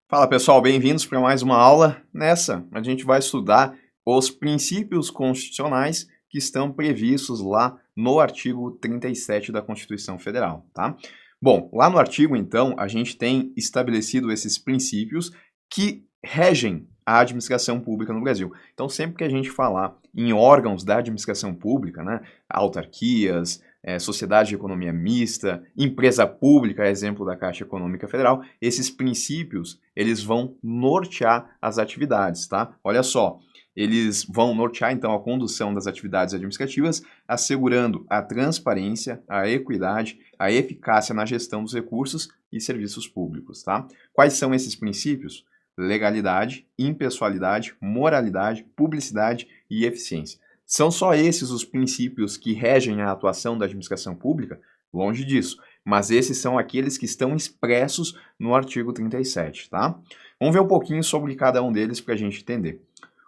Fala pessoal, bem-vindos para mais uma aula. Nessa, a gente vai estudar os princípios constitucionais que estão previstos lá no artigo 37 da Constituição Federal, tá? Bom, lá no artigo, então, a gente tem estabelecido esses princípios que regem a administração pública no Brasil. Então, sempre que a gente falar em órgãos da administração pública, né, autarquias, sociedade de economia mista, empresa pública, exemplo da Caixa Econômica Federal, esses princípios, eles vão nortear as atividades, tá? Olha só, eles vão nortear, então, a condução das atividades administrativas, assegurando a transparência, a equidade, a eficácia na gestão dos recursos e serviços públicos, tá? Quais são esses princípios? Legalidade, impessoalidade, moralidade, publicidade e eficiência. São só esses os princípios que regem a atuação da administração pública? Longe disso, mas esses são aqueles que estão expressos no artigo 37, tá? Vamos ver um pouquinho sobre cada um deles para a gente entender.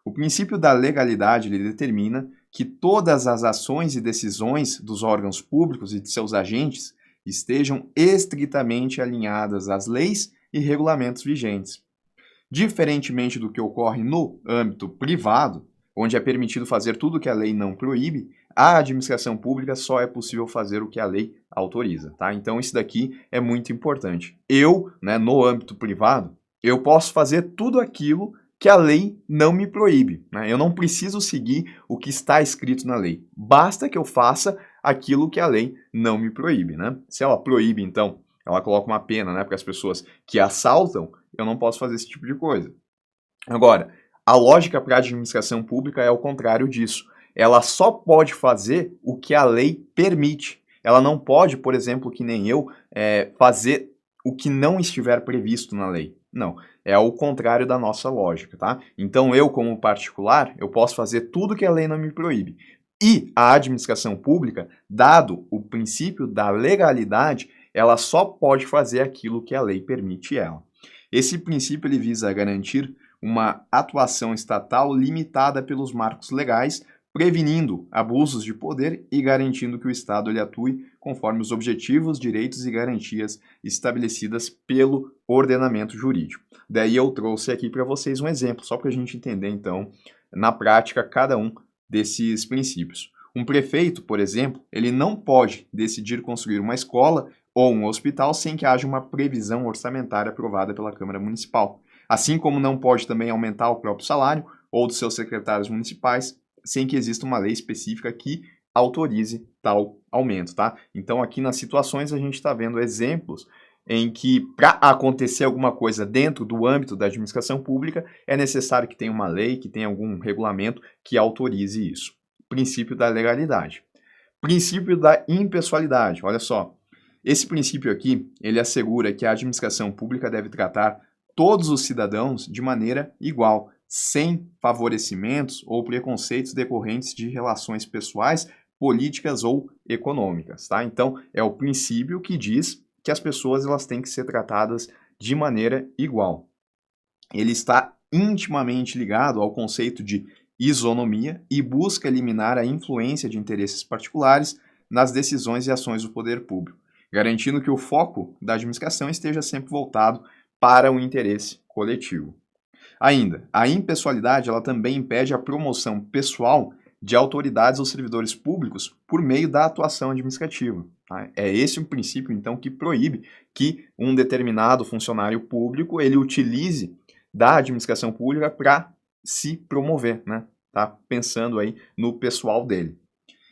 O princípio da legalidade ele determina que todas as ações e decisões dos órgãos públicos e de seus agentes estejam estritamente alinhadas às leis e regulamentos vigentes. Diferentemente do que ocorre no âmbito privado, onde é permitido fazer tudo o que a lei não proíbe, a administração pública só é possível fazer o que a lei autoriza, tá? Então isso daqui é muito importante. Eu, no âmbito privado, eu posso fazer tudo aquilo que a lei não me proíbe, né? Eu não preciso seguir o que está escrito na lei. Basta que eu faça aquilo que a lei não me proíbe, né? Se ela proíbe, então, ela coloca uma pena, para as pessoas que assaltam, eu não posso fazer esse tipo de coisa. Agora, a lógica para a administração pública é o contrário disso. Ela só pode fazer o que a lei permite. Ela não pode, por exemplo, que nem eu, fazer o que não estiver previsto na lei. Não, é o contrário da nossa lógica, tá? Então eu, como particular, eu posso fazer tudo que a lei não me proíbe. E a administração pública, dado o princípio da legalidade, ela só pode fazer aquilo que a lei permite ela. Esse princípio ele visa garantir uma atuação estatal limitada pelos marcos legais, prevenindo abusos de poder e garantindo que o Estado ele atue conforme os objetivos, direitos e garantias estabelecidas pelo ordenamento jurídico. Daí eu trouxe aqui para vocês um exemplo, só para a gente entender, então, na prática, cada um desses princípios. Um prefeito, por exemplo, ele não pode decidir construir uma escola ou um hospital sem que haja uma previsão orçamentária aprovada pela Câmara Municipal. Assim como não pode também aumentar o próprio salário ou dos seus secretários municipais sem que exista uma lei específica que autorize tal aumento, tá? Então aqui nas situações a gente está vendo exemplos em que para acontecer alguma coisa dentro do âmbito da administração pública é necessário que tenha uma lei, que tenha algum regulamento que autorize isso. Princípio da legalidade. Princípio da impessoalidade, olha só. Esse princípio aqui, ele assegura que a administração pública deve tratar todos os cidadãos de maneira igual, sem favorecimentos ou preconceitos decorrentes de relações pessoais, políticas ou econômicas, tá? Então, é o princípio que diz que as pessoas elas têm que ser tratadas de maneira igual. Ele está intimamente ligado ao conceito de isonomia e busca eliminar a influência de interesses particulares nas decisões e ações do poder público, garantindo que o foco da administração esteja sempre voltado para o interesse coletivo. Ainda, a impessoalidade ela também impede a promoção pessoal de autoridades ou servidores públicos por meio da atuação administrativa. Tá? É esse um princípio, então, que proíbe que um determinado funcionário público ele utilize da administração pública para se promover, né? Tá pensando aí no pessoal dele.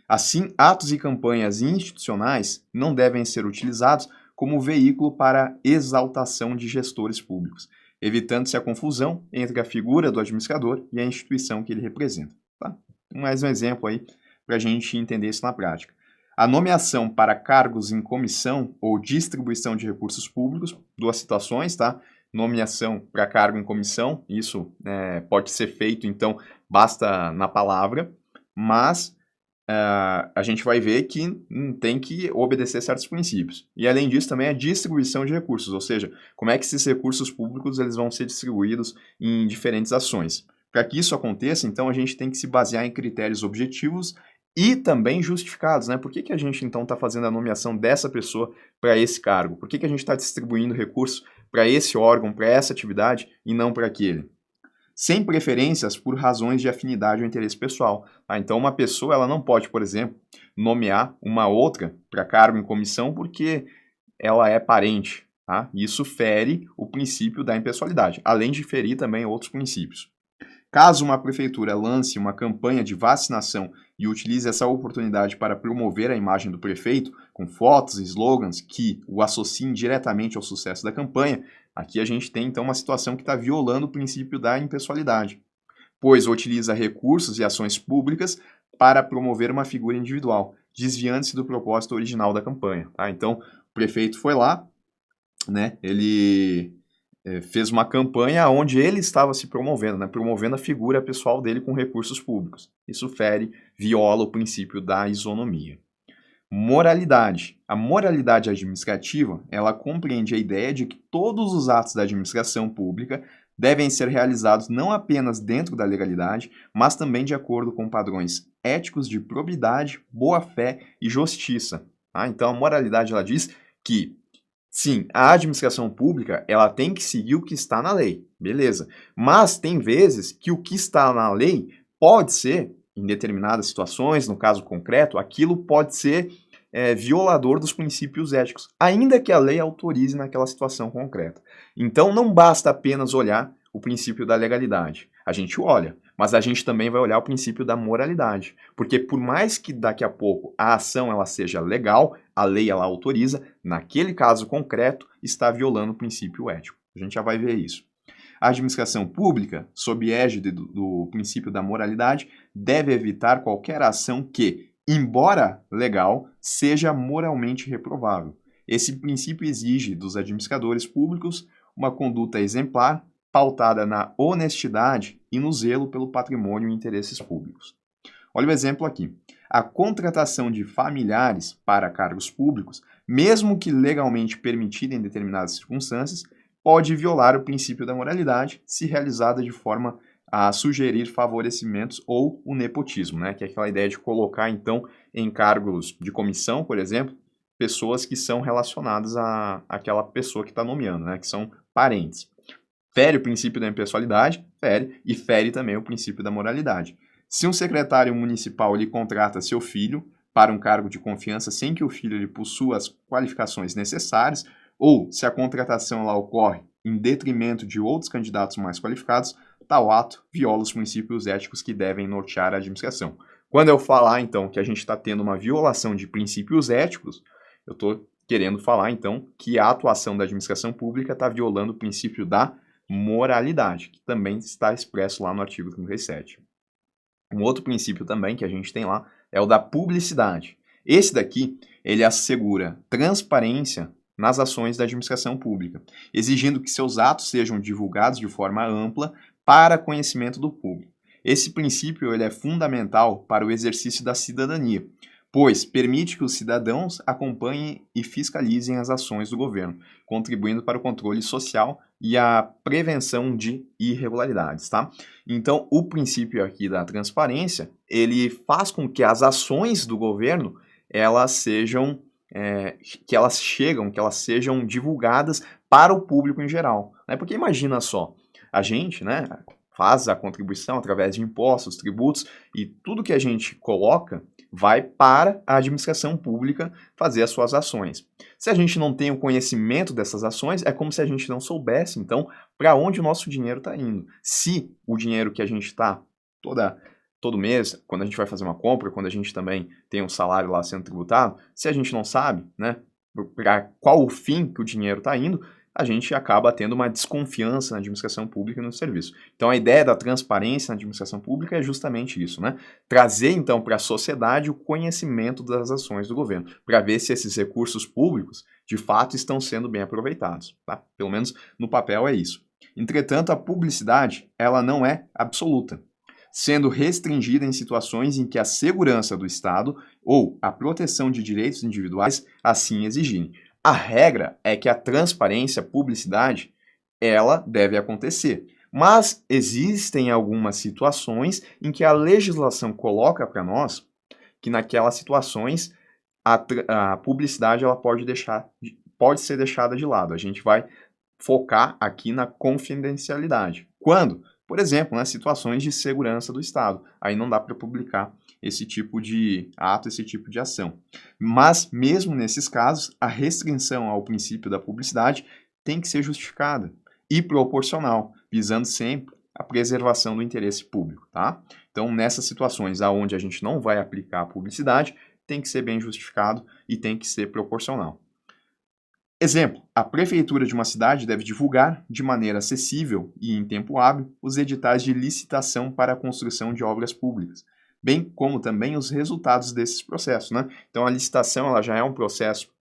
Assim, atos e campanhas institucionais não devem ser utilizados como veículo para exaltação de gestores públicos, evitando-se a confusão entre a figura do administrador e a instituição que ele representa. Tá? Mais um exemplo aí para a gente entender isso na prática. A nomeação para cargos em comissão ou distribuição de recursos públicos, duas situações, tá? Nomeação para cargo em comissão, isso pode ser feito, então, basta na palavra, mas a gente vai ver que tem que obedecer certos princípios. E além disso também a distribuição de recursos, ou seja, como é que esses recursos públicos eles vão ser distribuídos em diferentes ações. Para que isso aconteça, então a gente tem que se basear em critérios objetivos e também justificados, né? Por que a gente então está fazendo a nomeação dessa pessoa para esse cargo? Por que a gente está distribuindo recursos para esse órgão, para essa atividade e não para aquele. Sem preferências por razões de afinidade ou interesse pessoal. Tá? Então, uma pessoa ela não pode, por exemplo, nomear uma outra para cargo em comissão porque ela é parente. Tá? Isso fere o princípio da impessoalidade, além de ferir também outros princípios. Caso uma prefeitura lance uma campanha de vacinação e utilize essa oportunidade para promover a imagem do prefeito, com fotos e slogans que o associem diretamente ao sucesso da campanha, aqui a gente tem então uma situação que está violando o princípio da impessoalidade, pois utiliza recursos e ações públicas para promover uma figura individual, desviando-se do propósito original da campanha. Tá? Então, o prefeito foi lá, né, ele fez uma campanha onde ele estava se promovendo, né, promovendo a figura pessoal dele com recursos públicos. Isso viola o princípio da isonomia. Moralidade. A moralidade administrativa, ela compreende a ideia de que todos os atos da administração pública devem ser realizados não apenas dentro da legalidade, mas também de acordo com padrões éticos de probidade, boa-fé e justiça. Tá? Então, a moralidade ela diz que sim, a administração pública, ela tem que seguir o que está na lei, beleza. Mas tem vezes que o que está na lei pode ser, em determinadas situações, no caso concreto, aquilo pode ser violador dos princípios éticos, ainda que a lei autorize naquela situação concreta. Então não basta apenas olhar o princípio da legalidade. A gente olha, mas a gente também vai olhar o princípio da moralidade. Porque por mais que daqui a pouco a ação ela seja legal, a lei ela autoriza, naquele caso concreto está violando o princípio ético. A gente já vai ver isso. A administração pública, sob égide do princípio da moralidade, deve evitar qualquer ação que, embora legal, seja moralmente reprovável. Esse princípio exige dos administradores públicos uma conduta exemplar, pautada na honestidade e no zelo pelo patrimônio e interesses públicos. Olha o exemplo aqui. A contratação de familiares para cargos públicos, mesmo que legalmente permitida em determinadas circunstâncias, pode violar o princípio da moralidade se realizada de forma a sugerir favorecimentos ou o nepotismo, né? Que é aquela ideia de colocar, então, em cargos de comissão, por exemplo, pessoas que são relacionadas àquela pessoa que está nomeando, né? Que são parentes. Fere o princípio da impessoalidade, e fere também o princípio da moralidade. Se um secretário municipal lhe contrata seu filho para um cargo de confiança sem que o filho lhe possua as qualificações necessárias, ou se a contratação lá ocorre em detrimento de outros candidatos mais qualificados, tal ato viola os princípios éticos que devem nortear a administração. Quando eu falar, então, que a gente está tendo uma violação de princípios éticos, eu estou querendo falar, então, que a atuação da administração pública está violando o princípio da moralidade, que também está expresso lá no artigo 37. Um outro princípio também que a gente tem lá é o da publicidade. Esse daqui, ele assegura transparência nas ações da administração pública, exigindo que seus atos sejam divulgados de forma ampla para conhecimento do público. Esse princípio ele é fundamental para o exercício da cidadania, pois permite que os cidadãos acompanhem e fiscalizem as ações do governo, contribuindo para o controle social e a prevenção de irregularidades, tá? Então, o princípio aqui da transparência, ele faz com que as ações do governo, elas sejam, que elas sejam divulgadas para o público em geral, né? Porque imagina só, a gente, né, faz a contribuição através de impostos, tributos, e tudo que a gente coloca vai para a administração pública fazer as suas ações. Se a gente não tem o conhecimento dessas ações, é como se a gente não soubesse, então, para onde o nosso dinheiro está indo. Se o dinheiro que a gente está todo mês, quando a gente vai fazer uma compra, quando a gente também tem um salário lá sendo tributado, se a gente não sabe, né, para qual o fim que o dinheiro está indo, a gente acaba tendo uma desconfiança na administração pública e no serviço. Então, a ideia da transparência na administração pública é justamente isso, né? Trazer, então, para a sociedade o conhecimento das ações do governo, para ver se esses recursos públicos, de fato, estão sendo bem aproveitados, tá? Pelo menos no papel é isso. Entretanto, a publicidade, ela não é absoluta, sendo restringida em situações em que a segurança do Estado ou a proteção de direitos individuais assim exigirem. A regra é que a transparência, a publicidade, ela deve acontecer. Mas existem algumas situações em que a legislação coloca para nós que naquelas situações a publicidade ela pode ser deixada de lado. A gente vai focar aqui na confidencialidade. Quando? Por exemplo, nas situações de segurança do Estado. Aí não dá para publicar esse tipo de ato, esse tipo de ação. Mas, mesmo nesses casos, a restrição ao princípio da publicidade tem que ser justificada e proporcional, visando sempre a preservação do interesse público, tá? Então, nessas situações onde a gente não vai aplicar a publicidade, tem que ser bem justificado e tem que ser proporcional. Exemplo, a prefeitura de uma cidade deve divulgar, de maneira acessível e em tempo hábil, os editais de licitação para a construção de obras públicas, bem como também os resultados desses processos, né? Então, a licitação ela já é um processo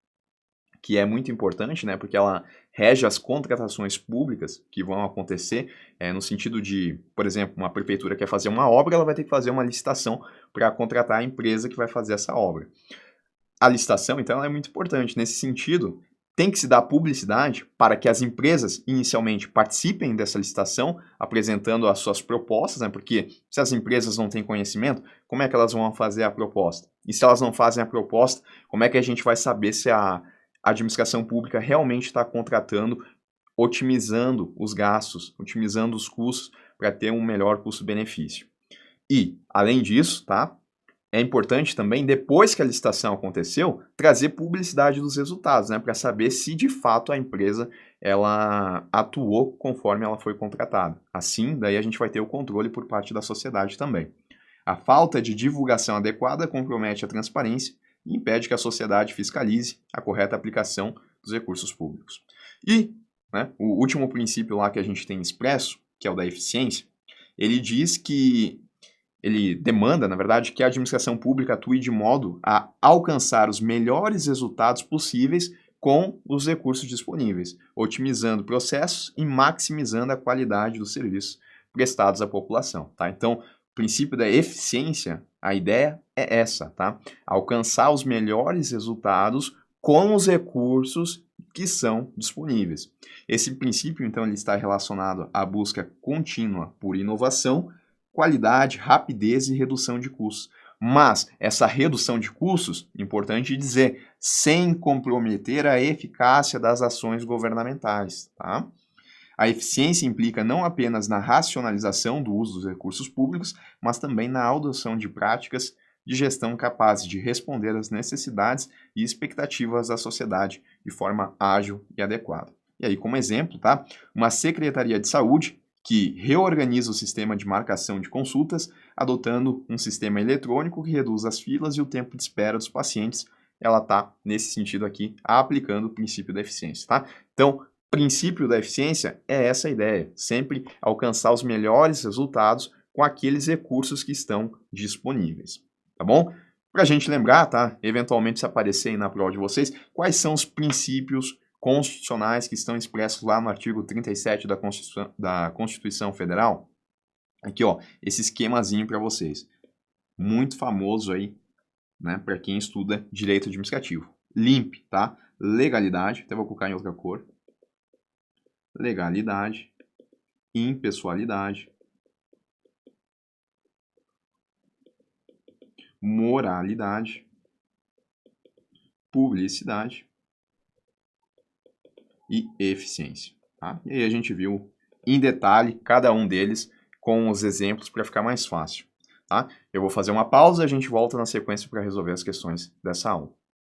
que é muito importante, né? Porque ela rege as contratações públicas que vão acontecer, no sentido de, por exemplo, uma prefeitura quer fazer uma obra, ela vai ter que fazer uma licitação para contratar a empresa que vai fazer essa obra. A licitação, então, ela é muito importante. Nesse sentido, tem que se dar publicidade para que as empresas inicialmente participem dessa licitação, apresentando as suas propostas, né? Porque se as empresas não têm conhecimento, como é que elas vão fazer a proposta? E se elas não fazem a proposta, como é que a gente vai saber se a administração pública realmente está contratando, otimizando os gastos, otimizando os custos para ter um melhor custo-benefício? E, além disso, tá? É importante também, depois que a licitação aconteceu, trazer publicidade dos resultados, né, para saber se de fato a empresa ela atuou conforme ela foi contratada. Assim, daí a gente vai ter o controle por parte da sociedade também. A falta de divulgação adequada compromete a transparência e impede que a sociedade fiscalize a correta aplicação dos recursos públicos. E, né, o último princípio lá que a gente tem expresso, que é o da eficiência, ele diz que ele demanda, na verdade, que a administração pública atue de modo a alcançar os melhores resultados possíveis com os recursos disponíveis, otimizando processos e maximizando a qualidade dos serviços prestados à população, tá? Então, o princípio da eficiência, a ideia é essa, tá? Alcançar os melhores resultados com os recursos que são disponíveis. Esse princípio, então, ele está relacionado à busca contínua por inovação, qualidade, rapidez e redução de custos. Mas essa redução de custos, importante dizer, sem comprometer a eficácia das ações governamentais, tá? A eficiência implica não apenas na racionalização do uso dos recursos públicos, mas também na adoção de práticas de gestão capazes de responder às necessidades e expectativas da sociedade de forma ágil e adequada. E aí, como exemplo, tá? Uma Secretaria de Saúde que reorganiza o sistema de marcação de consultas, adotando um sistema eletrônico que reduz as filas e o tempo de espera dos pacientes. Ela está, nesse sentido aqui, aplicando o princípio da eficiência, tá? Então, princípio da eficiência é essa ideia, sempre alcançar os melhores resultados com aqueles recursos que estão disponíveis, tá bom? Para a gente lembrar, tá? Eventualmente se aparecer aí na prova de vocês, quais são os princípios constitucionais que estão expressos lá no artigo 37 da Constituição Federal. Aqui, ó, esse esquemazinho para vocês. Muito famoso aí, né, para quem estuda direito administrativo. LIMP, tá? Legalidade, até vou colocar em outra cor. Legalidade, impessoalidade, moralidade, publicidade e eficiência, tá? E aí a gente viu em detalhe cada um deles com os exemplos para ficar mais fácil, tá? Eu vou fazer uma pausa e a gente volta na sequência para resolver as questões dessa aula.